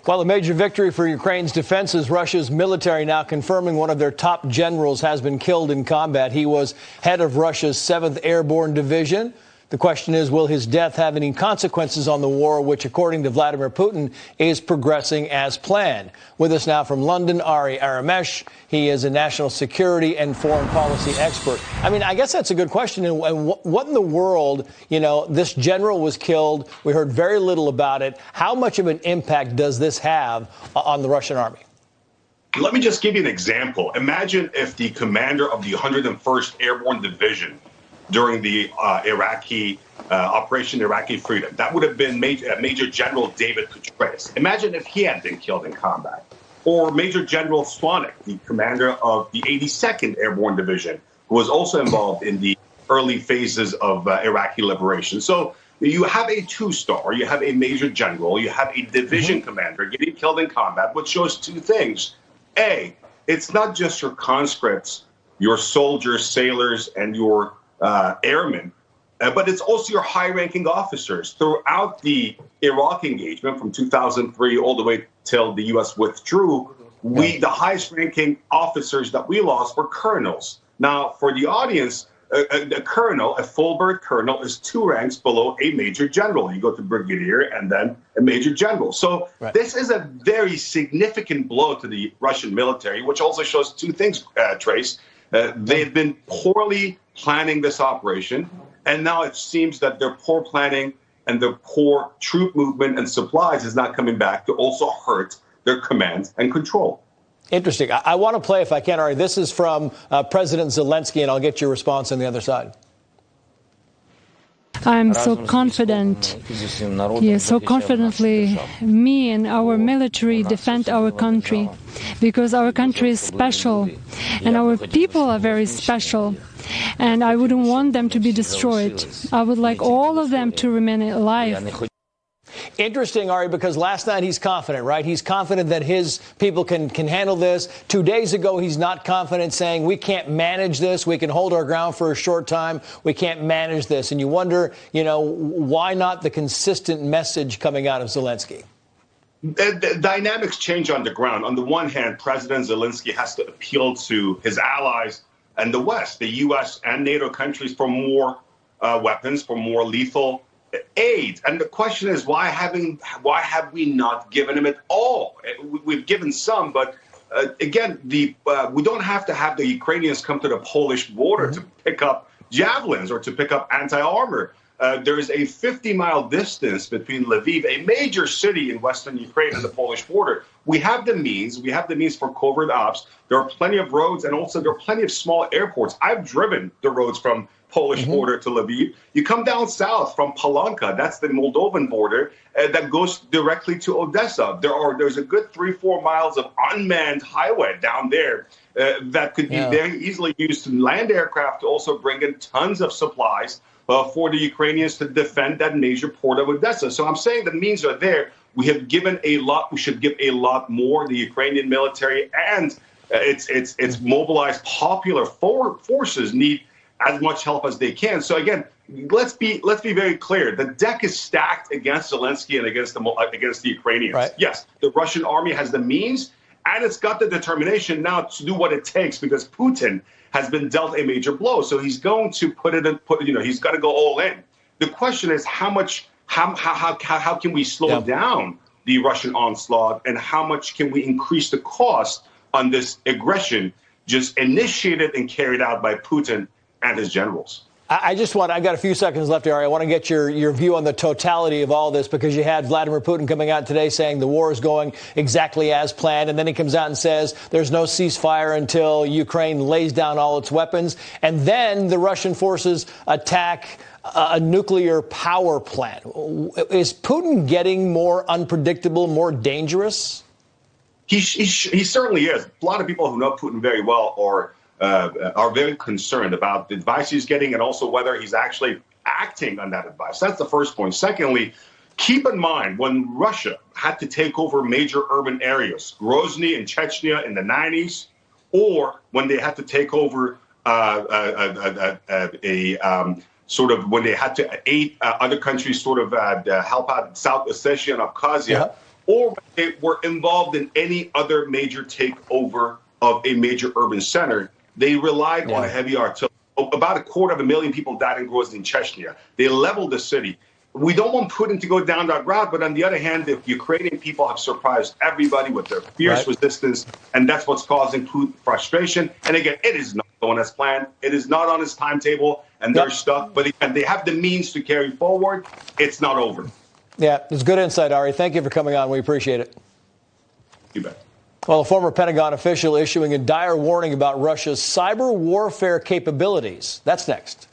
Well, a major victory for Ukraine's defenses. Russia's military now confirming one of their top generals has been killed in combat. He was head of Russia's 7th Airborne Division. The question is, will his death have any consequences on the war, which, according to Vladimir Putin, is progressing as planned? With us now from London, Ari Aramesh. He is a national security and foreign policy expert. I mean, I guess that's a good question. And what in the world, this general was killed. We heard very little about it. How much of an impact does this have on the Russian army? Let me just give you an example. Imagine if the commander of the 101st Airborne Division during the Operation Iraqi Freedom, that would have been Major General David Petraeus. Imagine if he had been killed in combat. Or Major General Swanik, the commander of the 82nd Airborne Division, who was also involved in the early phases of Iraqi liberation. So you have a two-star, you have a major general, you have a division commander getting killed in combat, which shows two things. A, it's not just your conscripts, your soldiers, sailors, and your airmen, but it's also your high-ranking officers. Throughout the Iraq engagement from 2003 all the way till the U.S. withdrew, the highest-ranking officers that we lost were colonels. Now, for the audience, a colonel, a full-bird colonel, is 2 ranks below a major general. You go to brigadier and then a major general. So this is a very significant blow to the Russian military, which also shows two things, Trace. They've been poorly planning this operation, and now it seems that their poor planning and their poor troop movement and supplies is not coming back to also hurt their command and control. Interesting. I want to play, if I can, Ari. This is from President Zelensky, and I'll get your response on the other side. I'm so confident, so confidently, me and our military defend our country, because our country is special, and our people are very special, and I wouldn't want them to be destroyed. I would like all of them to remain alive. Interesting, Ari, because last night he's confident, right? He's confident that his people can handle this. 2 days ago, he's not confident, saying we can't manage this. We can hold our ground for a short time. We can't manage this. And you wonder, why not the consistent message coming out of Zelensky? The dynamics change on the ground. On the one hand, President Zelensky has to appeal to his allies and the West, the U.S. and NATO countries, for more weapons, for more lethal aid. And the question is, why have we not given him it all? We've given some, but again, we don't have to have the Ukrainians come to the Polish border to pick up javelins or to pick up anti-armor. There is a 50-mile distance between Lviv, a major city in western Ukraine, and the Polish border. We have the means. We have the means for covert ops. There are plenty of roads, and also there are plenty of small airports. I've driven the roads from Polish border to Lviv. You come down south from Palanka, that's the Moldovan border, that goes directly to Odessa. There's a good 3-4 miles of unmanned highway down there that could be very easily used to land aircraft to also bring in tons of supplies for the Ukrainians to defend that major port of Odessa. So I'm saying the means are there. We have given a lot. We should give a lot more. The Ukrainian military and its mobilized popular forces need as much help as they can. So again, let's be very clear. The deck is stacked against Zelensky and against the Ukrainians. Right. Yes, the Russian army has the means, and it's got the determination now to do what it takes, because Putin has been dealt a major blow. So he's going to he's got to go all in. The question is how can we slow down the Russian onslaught, and how much can we increase the cost on this aggression just initiated and carried out by Putin and his generals? I've got a few seconds left, Ari. I want to get your view on the totality of all this, because you had Vladimir Putin coming out today saying the war is going exactly as planned. And then he comes out and says there's no ceasefire until Ukraine lays down all its weapons. And then the Russian forces attack a nuclear power plant. Is Putin getting more unpredictable, more dangerous? He certainly is. A lot of people who know Putin very well are very concerned about the advice he's getting, and also whether he's actually acting on that advice. That's the first point. Secondly, keep in mind, when Russia had to take over major urban areas, Grozny in Chechnya in the 90s, or when they had to take over when they had to aid other countries, help out South Ossetia and Abkhazia, or when they were involved in any other major takeover of a major urban center, they relied on a heavy artillery. About 250,000 people died in Grozny in Chechnya. They leveled the city. We don't want Putin to go down that route, but on the other hand, the Ukrainian people have surprised everybody with their fierce resistance, and that's what's causing Putin frustration. And again, it is not going as planned. It is not on his timetable, and they're stuck. But again, they have the means to carry forward. It's not over. Yeah, it's good insight, Ari. Thank you for coming on. We appreciate it. You bet. Well, a former Pentagon official issuing a dire warning about Russia's cyber warfare capabilities. That's next.